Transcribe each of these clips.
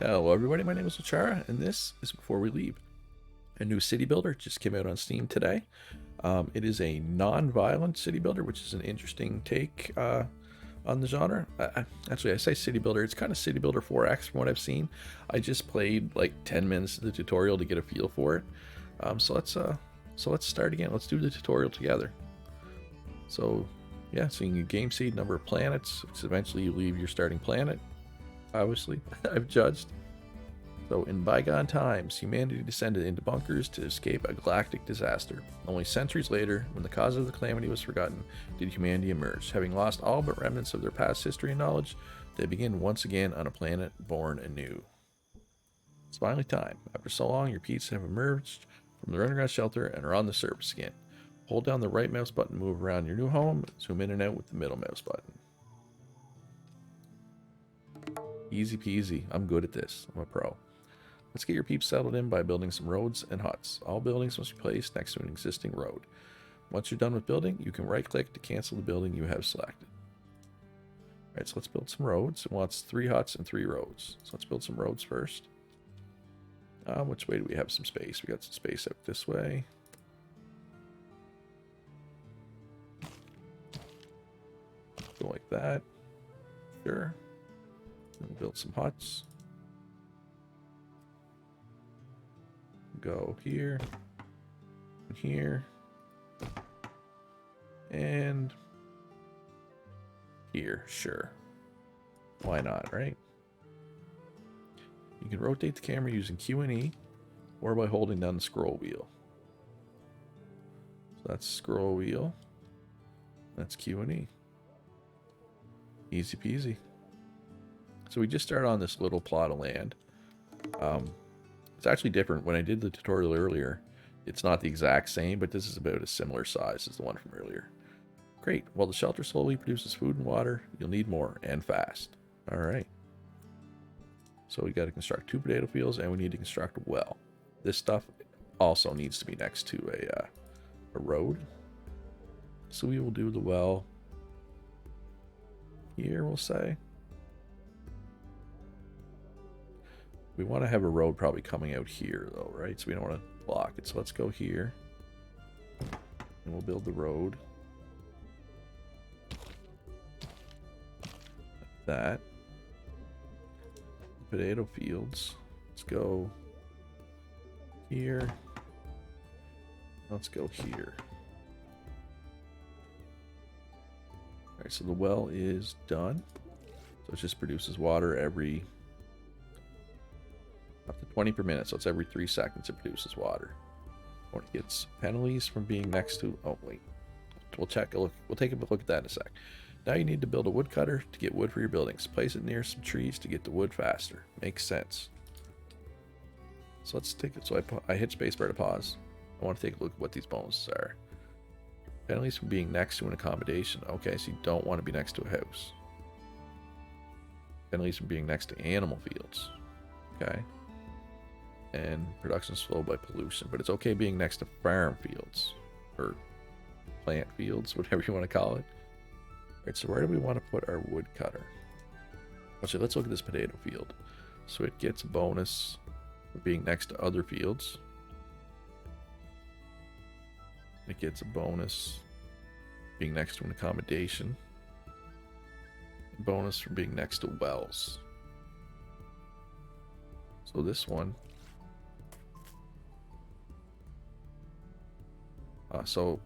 Hello everybody, my name is Ochara, and this is Before We Leave. A new city builder just came out on Steam today. It is a non-violent city builder, which is an interesting take on the genre. Actually, I say city builder, it's kind of city builder 4X from what I've seen. I just played like 10 minutes of the tutorial to get a feel for it. So let's start again. Let's do the tutorial together. So yeah, so you can game seed, number of planets. So eventually you leave your starting planet. Obviously, I've judged. So, in bygone times, humanity descended into bunkers to escape a galactic disaster. Only centuries later, when the cause of the calamity was forgotten, did humanity emerge. Having lost all but remnants of their past history and knowledge, they begin once again on a planet born anew. It's finally time. After so long, your Peeps have emerged from their underground shelter and are on the surface again. Hold down the right mouse button to move around your new home, zoom in and out with the middle mouse button. Easy peasy. I'm good at this. I'm a pro. Let's get your Peeps settled in by building some roads and huts. All buildings must be placed next to an existing road. Once you're done with building, you can right-click to cancel the building you have selected. Alright, so let's build some roads. It wants 3 huts and 3 roads. So let's build some roads first. Which way do we have some space? We got some space out this way. Go like that. Sure. We'll build some huts. Go here, and here, and here. Sure. Why not, right? You can rotate the camera using Q and E or by holding down the scroll wheel. So that's scroll wheel. That's Q and E. Easy peasy. So we just started on this little plot of land. It's actually different. When I did the tutorial earlier, it's not the exact same, but this is about a similar size as the one from earlier. Great. While the shelter slowly produces food and water, you'll need more, and fast. Alright. So we got to construct 2 potato fields, and we need to construct a well. This stuff also needs to be next to a road. So we will do the well here, we'll say. We want to have a road probably coming out here, though, right? So we don't want to block it. So let's go here. And we'll build the road. Like that. Potato fields. Let's go here. Let's go here. Alright, so the well is done. So it just produces water every... up to 20 per minute, so it's every 3 seconds it produces water. Or it gets penalties from being next to... oh, wait. We'll take a look at that in a sec. Now you need to build a woodcutter to get wood for your buildings. Place it near some trees to get the wood faster. Makes sense. So let's take it. So I hit spacebar to pause. I want to take a look at what these bonuses are. Penalties from being next to an accommodation. Okay, so you don't want to be next to a house. Penalties from being next to animal fields. Okay. And production slowed by pollution, but it's okay being next to farm fields or plant fields, whatever you want to call it. All right, so where do we want to put our woodcutter? Actually, let's look at this potato field. So it gets a bonus for being next to other fields. It gets a bonus being next to an accommodation. A bonus for being next to wells. So this one. So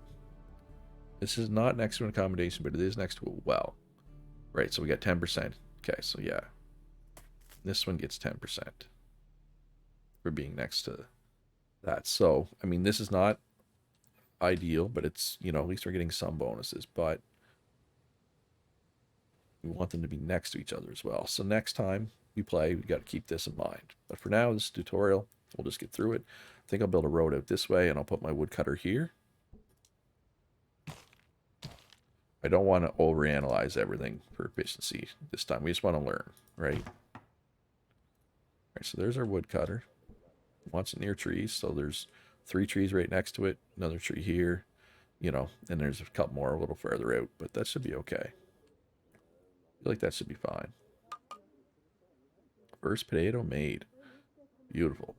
this is not next to an accommodation, but it is next to a well. Right, so we got 10%. Okay, so yeah. This one gets 10% for being next to that. So, I mean, this is not ideal, but it's, you know, at least we're getting some bonuses, but we want them to be next to each other as well. So next time we play, we got to keep this in mind. But for now, this tutorial, we'll just get through it. I think I'll build a road out this way, and I'll put my woodcutter here. I don't want to overanalyze everything for efficiency this time. We just want to learn, right? All right, so there's our woodcutter. Wants it near trees, so there's 3 trees right next to it, another tree here, you know, and there's a couple more a little further out, but that should be okay. I feel like that should be fine. First potato made. Beautiful.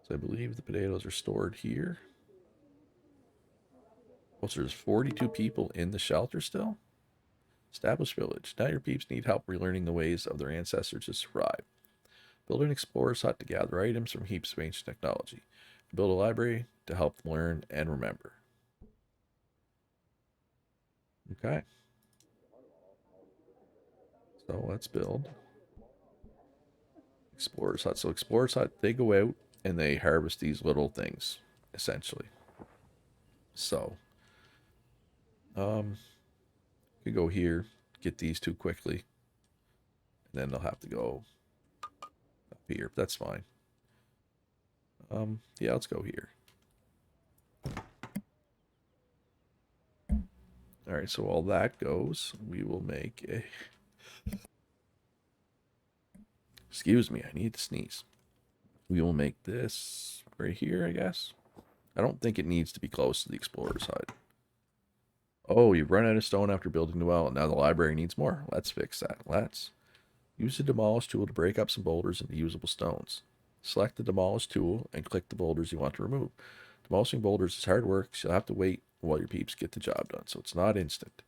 So I believe the potatoes are stored here. Oh, so there's 42 people in the shelter still? Established village. Now your peeps need help relearning the ways of their ancestors to survive. Build an explorer's hut to gather items from heaps of ancient technology. Build a library to help them learn and remember. Okay. So let's build explorer's hut. So explorer's hut, they go out and they harvest these little things, essentially. So, you go here, get these two quickly, and then they'll have to go up here. That's fine. Yeah, let's go here. All right, so while that goes, we will make a... Excuse me, I need to sneeze. We will make this right here, I guess. I don't think it needs to be close to the explorer's hut. Oh, you've run out of stone after building the well. Now the library needs more. Let's fix that. Let's use the demolish tool to break up some boulders into usable stones. Select the demolish tool and click the boulders you want to remove. Demolishing boulders is hard work, so you'll have to wait while your peeps get the job done, so it's not instant.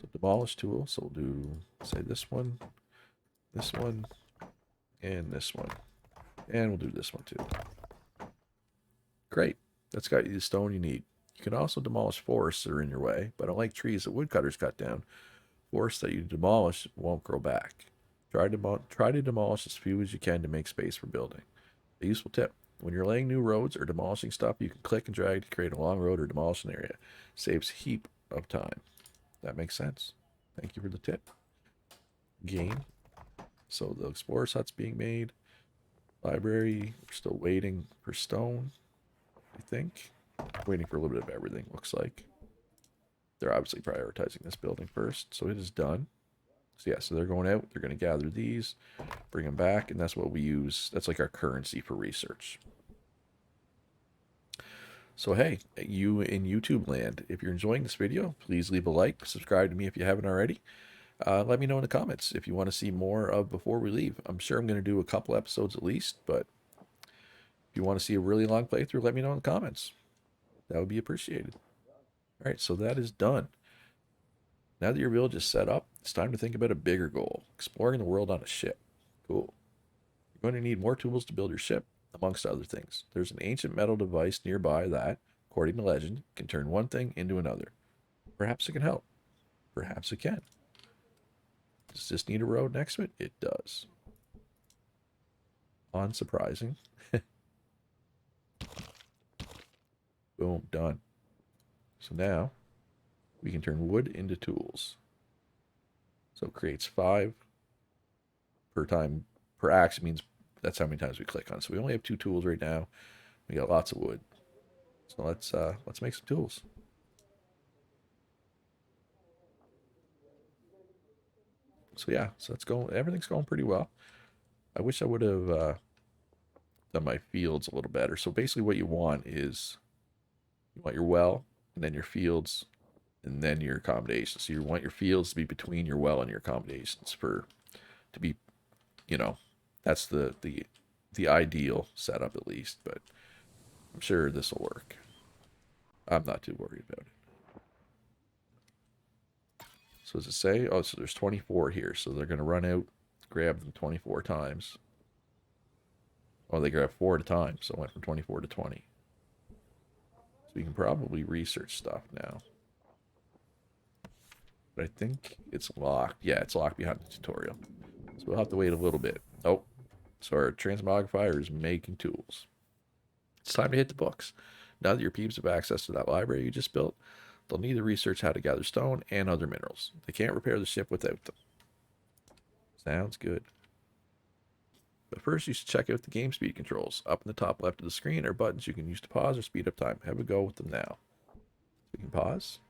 So demolish tool, so we'll do, say, this one, and this one. And we'll do this one too. Great. That's got you the stone you need. You can also demolish forests that are in your way, but unlike trees that woodcutters cut down, forests that you demolish won't grow back. Try to demolish as few as you can to make space for building. A useful tip. When you're laying new roads or demolishing stuff, you can click and drag to create a long road or demolition area. Saves a heap of time. That makes sense. Thank you for the tip. Game. So the explorer's hut's being made. Library, we're still waiting for stone, I think. Waiting for a little bit of everything, looks like. They're obviously prioritizing this building first, so it is done. So yeah, so they're going out, they're going to gather these, bring them back, and that's what we use. That's like our currency for research. So hey, you in YouTube land, if you're enjoying this video, please leave a like, subscribe to me if you haven't already. Let me know in the comments if you want to see more of Before We Leave. I'm sure I'm going to do a couple episodes at least, but if you want to see a really long playthrough, let me know in the comments. That would be appreciated. All right, so that is done. Now that your village is set up, it's time to think about a bigger goal, exploring the world on a ship. Cool. You're going to need more tools to build your ship, amongst other things. There's an ancient metal device nearby that, according to legend, can turn one thing into another. Perhaps it can help. Perhaps it can. Does this need a road next to it? It does. Unsurprising. Boom, done. So now we can turn wood into tools. So it creates 5 per time per axe. It means that's how many times we click on it. So we only have 2 tools right now. We got lots of wood. So let's make some tools. So yeah, so it's going. Everything's going pretty well. I wish I would have done my fields a little better. So basically, what you want is you want your well, and then your fields, and then your accommodations. So you want your fields to be between your well and your accommodations to be, you know, that's the ideal setup at least. But I'm sure this will work. I'm not too worried about it. So does it say? Oh, so there's 24 here. So they're going to run out, grab them 24 times. Oh, they grab 4 at a time. So it went from 24 to 20. So we can probably research stuff now. But I think it's locked. Yeah, it's locked behind the tutorial. So we'll have to wait a little bit. Oh, so our transmogrifier is making tools. It's time to hit the books. Now that your peeps have access to that library you just built, they'll need to research how to gather stone and other minerals. They can't repair the ship without them. Sounds good. But first, you should check out the game speed controls. Up in the top left of the screen are buttons you can use to pause or speed up time. Have a go with them now. We can pause.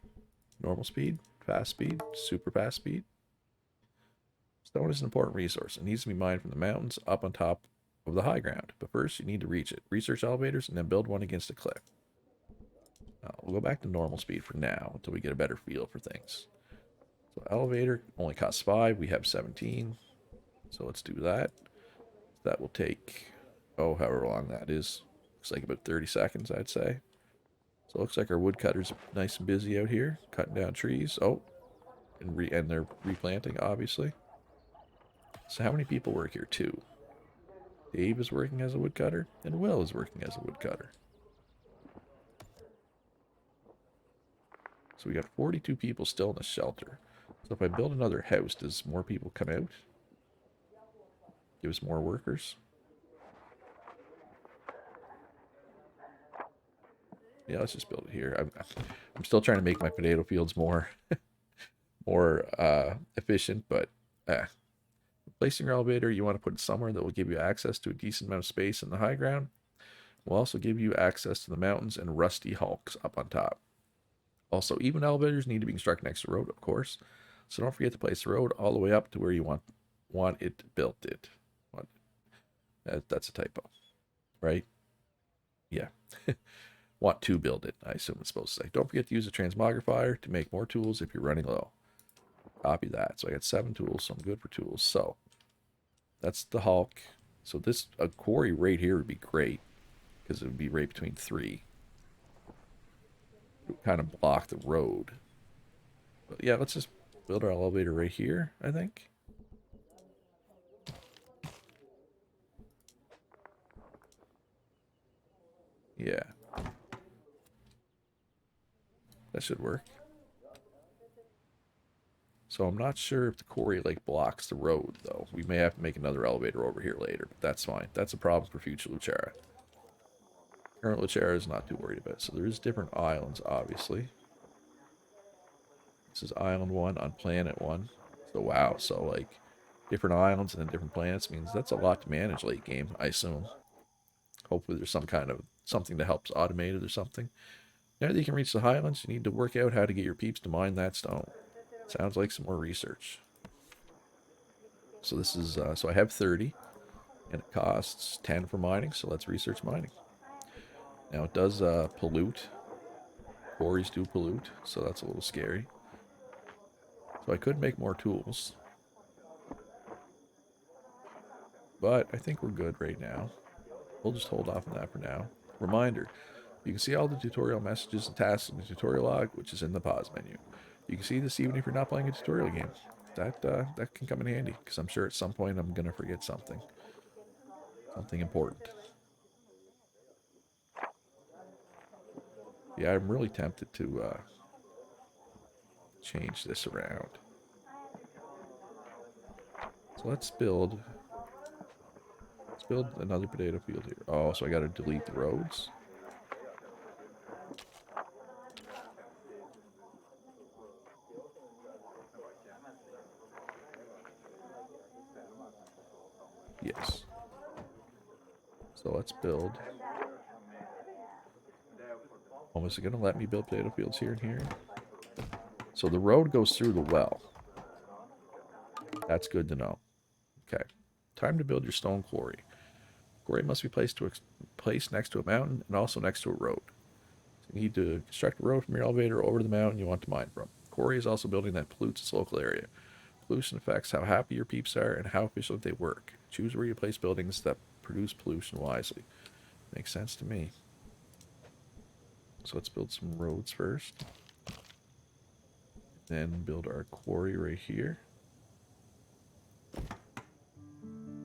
Normal speed, fast speed, super fast speed. Stone is an important resource. It needs to be mined from the mountains up on top of the high ground. But first, you need to reach it. Research elevators and then build one against a cliff. We'll go back to normal speed for now until we get a better feel for things. So elevator only costs 5. We have 17. So let's do that. That will take, oh, however long that is. Looks like about 30 seconds, I'd say. So it looks like our woodcutters are nice and busy out here, cutting down trees. Oh, and they're replanting, obviously. So how many people work here? 2. Dave is working as a woodcutter, and Will is working as a woodcutter. So we got 42 people still in the shelter. So if I build another house, does more people come out? Give us more workers? Yeah, let's just build it here. I'm still trying to make my potato fields more efficient, but placing your elevator, you want to put it somewhere that will give you access to a decent amount of space in the high ground. Will also give you access to the mountains and rusty hulks up on top. Also, even elevators need to be constructed next to the road, of course. So don't forget to place the road all the way up to where you want it built. That's a typo, right? Yeah. Want to build it, I assume it's supposed to say. Don't forget to use a transmogrifier to make more tools if you're running low. Copy that. So I got 7 tools, so I'm good for tools. So that's the Hulk. So a quarry right here would be great because it would be right between 3. It would kind of block the road. But yeah, let's just build our elevator right here, I think. Yeah. That should work. So I'm not sure if the quarry like blocks the road though. We may have to make another elevator over here later, but that's fine. That's a problem for future Luchara. Current Luchara is not too worried about it. So there's different islands, obviously. This is island 1 on planet 1. So wow, so like different islands and then different planets means that's a lot to manage late game, I assume. Hopefully there's some kind of something that helps automate it or something. Now that you can reach the Highlands, you need to work out how to get your peeps to mine that stone. Sounds like some more research. So this is, so I have 30, and it costs 10 for mining, so let's research mining. Now it does pollute. Quarries do pollute, so that's a little scary. So I could make more tools. But I think we're good right now. We'll just hold off on that for now. Reminder, you can see all the tutorial messages and tasks in the tutorial log, which is in the pause menu. You can see this even if you're not playing a tutorial game. That can come in handy, because I'm sure at some point I'm going to forget something. Something important. Yeah, I'm really tempted to change this around. So let's build another potato field here. Oh, so I got to delete the roads. Yes. So let's build. Oh, is it going to let me build potato fields here and here? So the road goes through the well. That's good to know. Okay. Time to build your stone quarry. Quarry must be placed next to a mountain and also next to a road. So you need to construct a road from your elevator over to the mountain you want to mine from. Quarry is also building that pollutes its local area. Pollution affects how happy your peeps are and how efficient they work. Choose where you place buildings that produce pollution wisely. Makes sense to me. So let's build some roads first. Then build our quarry right here.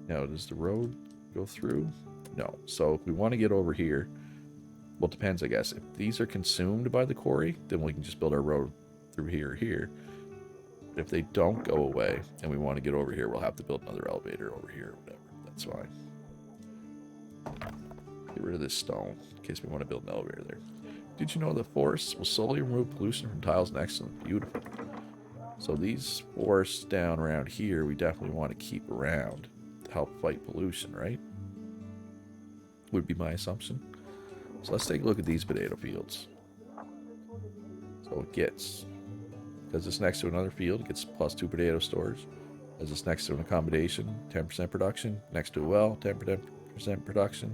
Now, does the road go through? No. So if we want to get over here, well, it depends, I guess. If these are consumed by the quarry, then we can just build our road through here or here. But if they don't go away and we want to get over here, we'll have to build another elevator over here or whatever. That's fine. Get rid of this stone in case we want to build an elevator there. Did you know the forests will slowly remove pollution from tiles next to them? Beautiful. So these forests down around here, we definitely want to keep around to help fight pollution, right? Would be my assumption. So let's take a look at these potato fields. So it gets, because it's next to another field, it gets +2 potato storage. As it's next to an accommodation, 10% production. Next to a well, 10% production.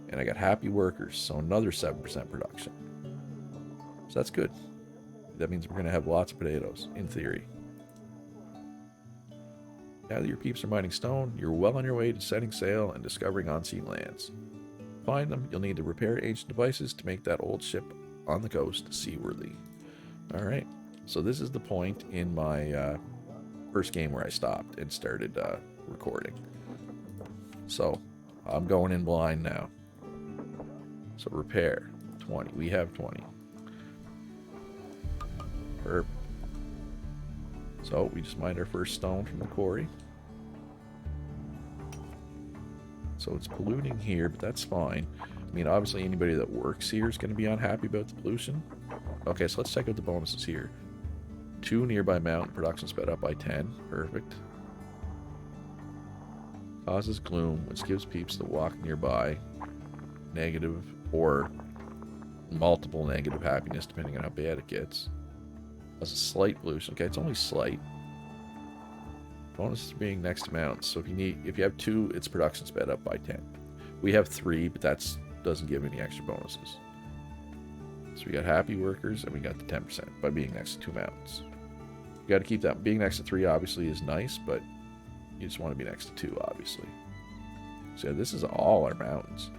And I got happy workers, so another 7% production. So that's good. That means we're going to have lots of potatoes, in theory. Now that your peeps are mining stone, you're well on your way to setting sail and discovering unseen lands. To find them, you'll need to repair ancient devices to make that old ship on the coast seaworthy. Alright, so this is the point in my first game where I stopped and started recording. So, I'm going in blind now. So repair, 20. We have 20. Perfect. So we just mined our first stone from the quarry. So it's polluting here, but that's fine. I mean, obviously anybody that works here is going to be unhappy about the pollution. Okay, so let's check out the bonuses here. 2 nearby mountain, production sped up by 10. Perfect. Causes gloom, which gives peeps that walk nearby negative or multiple negative happiness, depending on how bad it gets. That's a slight pollution. Okay, it's only slight. Bonus is being next to mountains. So if you have 2, its production sped up by 10. We have 3, but that doesn't give any extra bonuses. So we got happy workers, and we got the 10% by being next to 2 mountains. You got to keep that. Being next to 3 obviously is nice, but you just want to be next to 2, obviously. So yeah, this is all our mountains.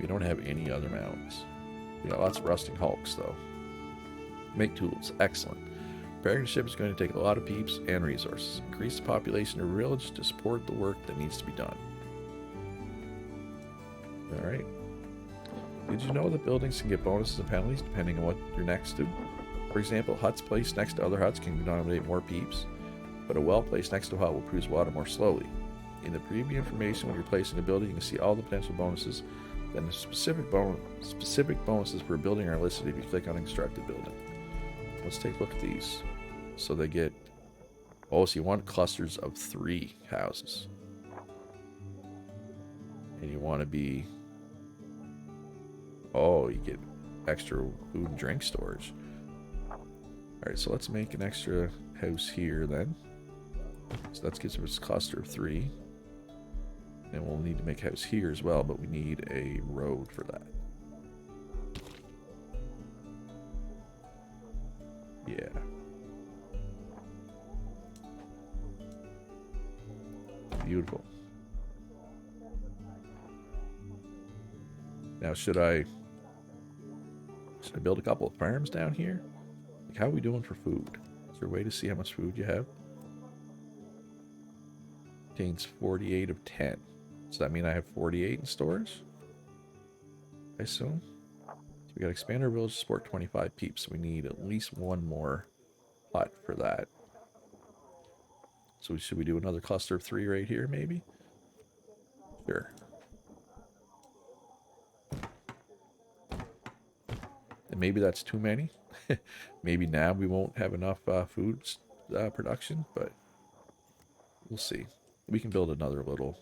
We don't have any other mountains. We got lots of rusting hulks, though. Make tools. Excellent. Repairing the ship is going to take a lot of peeps and resources. Increase the population of the village to support the work that needs to be done. Alright. Did you know that buildings can get bonuses and penalties depending on what you're next to? For example, huts placed next to other huts can denominate more peeps, but a well placed next to a hut will produce water more slowly. In the preview information when you're placing a building, you can see all the potential bonuses. Then the specific bonuses for a building are listed if you click on constructed building. Let's take a look at these. So they get... Oh, so you want clusters of 3 houses. And you want to be... Oh, you get extra food and drink storage. Alright, so let's make an extra house here then. So that gives us a cluster of 3. And we'll need to make a house here as well, but we need a road for that. Yeah. Beautiful. Now, should I build a couple of farms down here? Like, how are we doing for food? Is there a way to see how much food you have? Contains 48 of 10. Does that mean I have 48 in storage? I assume. So we got to expand our village to support 25 peeps. We need at least 1 more hut for that. So should we do another cluster of 3 right here, maybe? Sure. And maybe that's too many. Maybe now we won't have enough food production, but we'll see. We can build another little,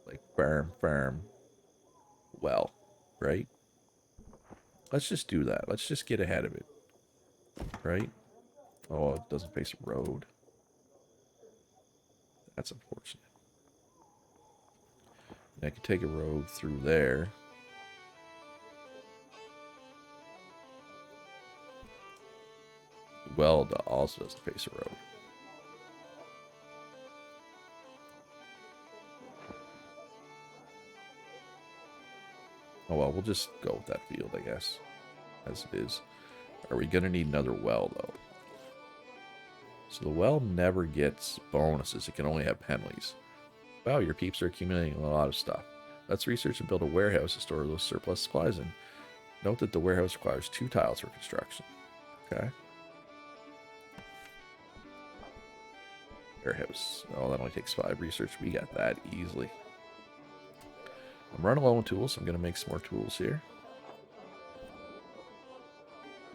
like, farm, well, right? Let's just do that. Let's just get ahead of it, right? Oh, it doesn't face a road. That's unfortunate. And I could take a road through there. Well, also doesn't face a road. Oh well, we'll just go with that field, I guess, as it is. Are we gonna need another well, though? So the well never gets bonuses. It can only have penalties. Wow, your peeps are accumulating a lot of stuff. Let's research and build a warehouse to store those surplus supplies in. Note that the warehouse requires 2 tiles for construction. Okay. Warehouse. Oh, that only takes 5 research. We got that easily. I'm running low on tools, so I'm going to make some more tools here.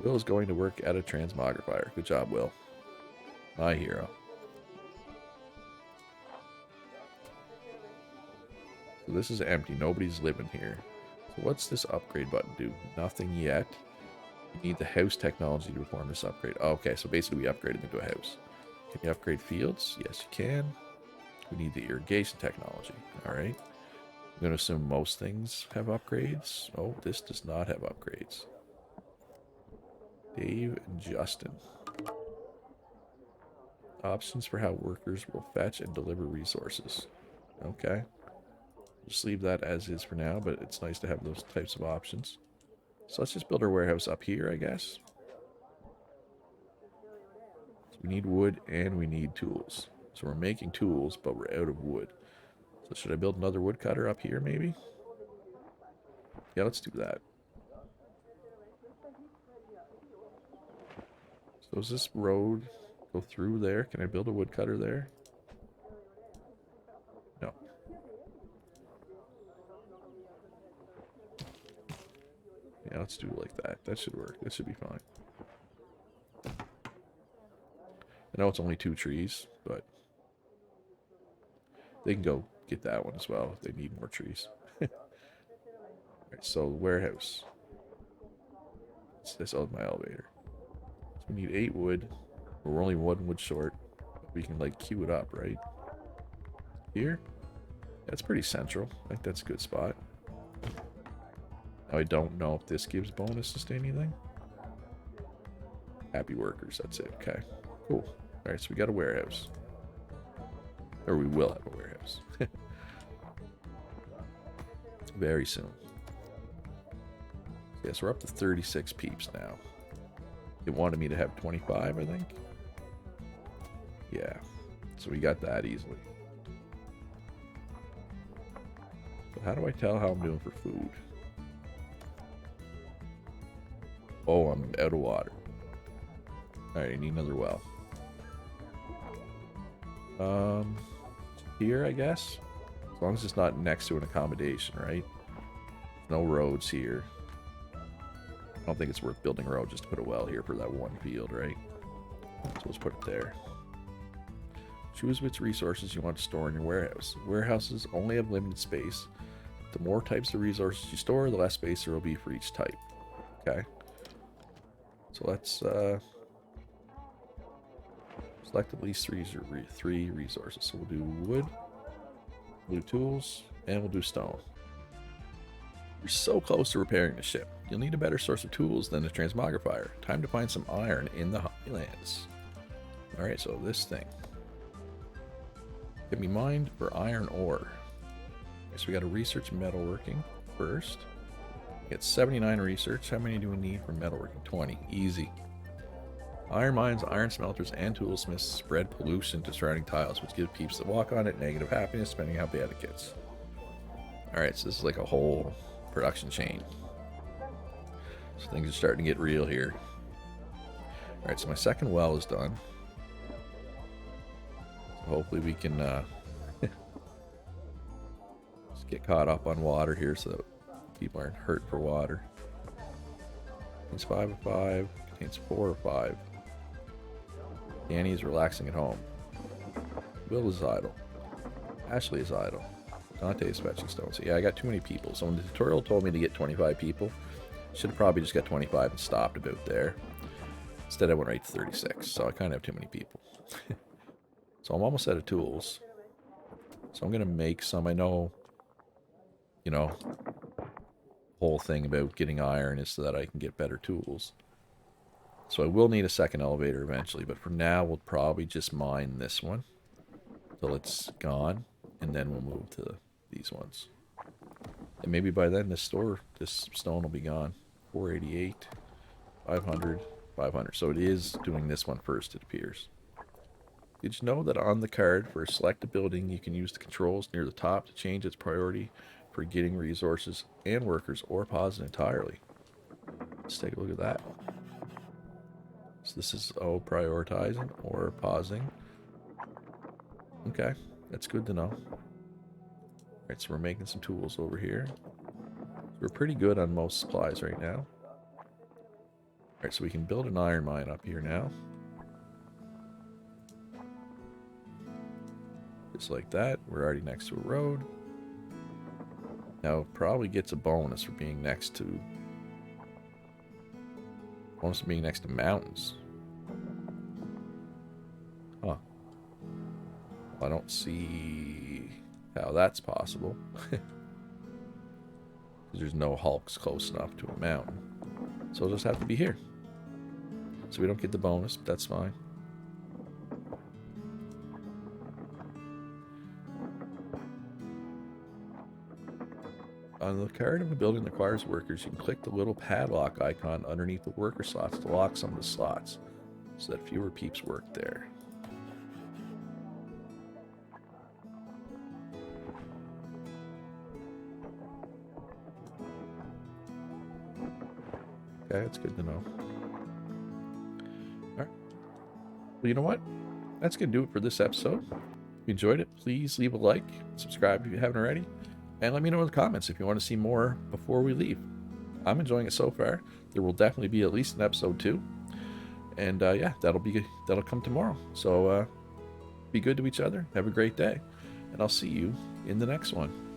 Will is going to work at a transmogrifier. Good job, Will. My hero. So this is empty. Nobody's living here. So what's this upgrade button do? Nothing yet. You need the house technology to perform this upgrade. Oh, okay, so basically we upgraded into a house. Can you upgrade fields? Yes, you can. We need the irrigation technology. All right. I'm going to assume most things have upgrades. Oh, this does not have upgrades. Dave and Justin. Options for how workers will fetch and deliver resources. Okay. Just leave that as is for now, but it's nice to have those types of options. So let's just build our warehouse up here, I guess. So we need wood and we need tools. So we're making tools, but we're out of wood. So should I build another woodcutter up here, maybe? Yeah, let's do that. So does this road go through there? Can I build a woodcutter there? No. Yeah, let's do it like that. That should work. That should be fine. I know it's only 2 trees, but they can go get that one as well if they need more trees. Alright, so warehouse. It's this on my elevator. So we need 8 wood. We're only 1 wood short. We can like queue it up, right? Here? That's pretty central. I think that's a good spot. Now I don't know if this gives bonuses to anything. Happy workers, that's it. Okay, cool. Alright, so we got a warehouse. Or we will have a warehouse. Very soon. Yeah, so we're up to 36 peeps now. It wanted me to have 25, I think. Yeah, so we got that easily. But how do I tell how I'm doing for food? Oh, I'm out of water. Alright, I need another well. Here, I guess? As long as it's not next to an accommodation, right? No roads here. I don't think it's worth building a road just to put a well here for that one field, right? So let's put it there. Choose which resources you want to store in your warehouse. Warehouses only have limited space. The more types of resources you store, the less space there will be for each type. Okay. So let's select at least three resources. So we'll do wood, we'll do tools, and we'll do stone. You're so close to repairing the ship. You'll need a better source of tools than the transmogrifier. Time to find some iron in the Highlands. Alright, so this thing. Can be mined for iron ore. Okay, so we got to research metalworking first. Get 79 research. How many do we need for metalworking? 20. Easy. Iron mines, iron smelters, and toolsmiths spread pollution to surrounding tiles, which give peeps that walk on it negative happiness, depending how bad it gets. Alright, so this is like a whole production chain. So things are starting to get real here. Alright, so my second well is done. So hopefully we can just get caught up on water here so that people aren't hurt for water. Contains 5 of 5. Contains 4 of 5. Danny is relaxing at home. Will is idle. Ashley is idle. Dante is fetching stones. So yeah, I got too many people. So when the tutorial told me to get 25 people, should have probably just got 25 and stopped about there. Instead I went right to 36. So I kind of have too many people. So I'm almost out of tools. So I'm going to make some. I know, you know, whole thing about getting iron is so that I can get better tools. So I will need a second elevator eventually, but for now we'll probably just mine this one till it's gone, and then we'll move to these ones. And maybe by then this stone will be gone. 488, 500, 500. So it is doing this one first, it appears. Did you know that on the card for select a building, you can use the controls near the top to change its priority for getting resources and workers, or pause it entirely? Let's take a look at that. So this is prioritizing or pausing. Okay, that's good to know. Alright, so we're making some tools over here. We're pretty good on most supplies right now. Alright, so we can build an iron mine up here now. Just like that. We're already next to a road. Now, it probably gets a bonus for being next to... bonus for being next to mountains. Huh. Well, I don't see how that's possible. There's no hulks close enough to a mountain. So it'll just have to be here. So we don't get the bonus, but that's fine. On the card of a building that requires workers, you can click the little padlock icon underneath the worker slots to lock some of the slots so that fewer peeps work there. Okay, that's good to know. All right. Well, you know what? That's going to do it for this episode. If you enjoyed it, please leave a like, subscribe if you haven't already, and let me know in the comments if you want to see more before we leave. I'm enjoying it so far. There will definitely be at least an episode 2. And yeah, that'll come tomorrow. So be good to each other. Have a great day. And I'll see you in the next one.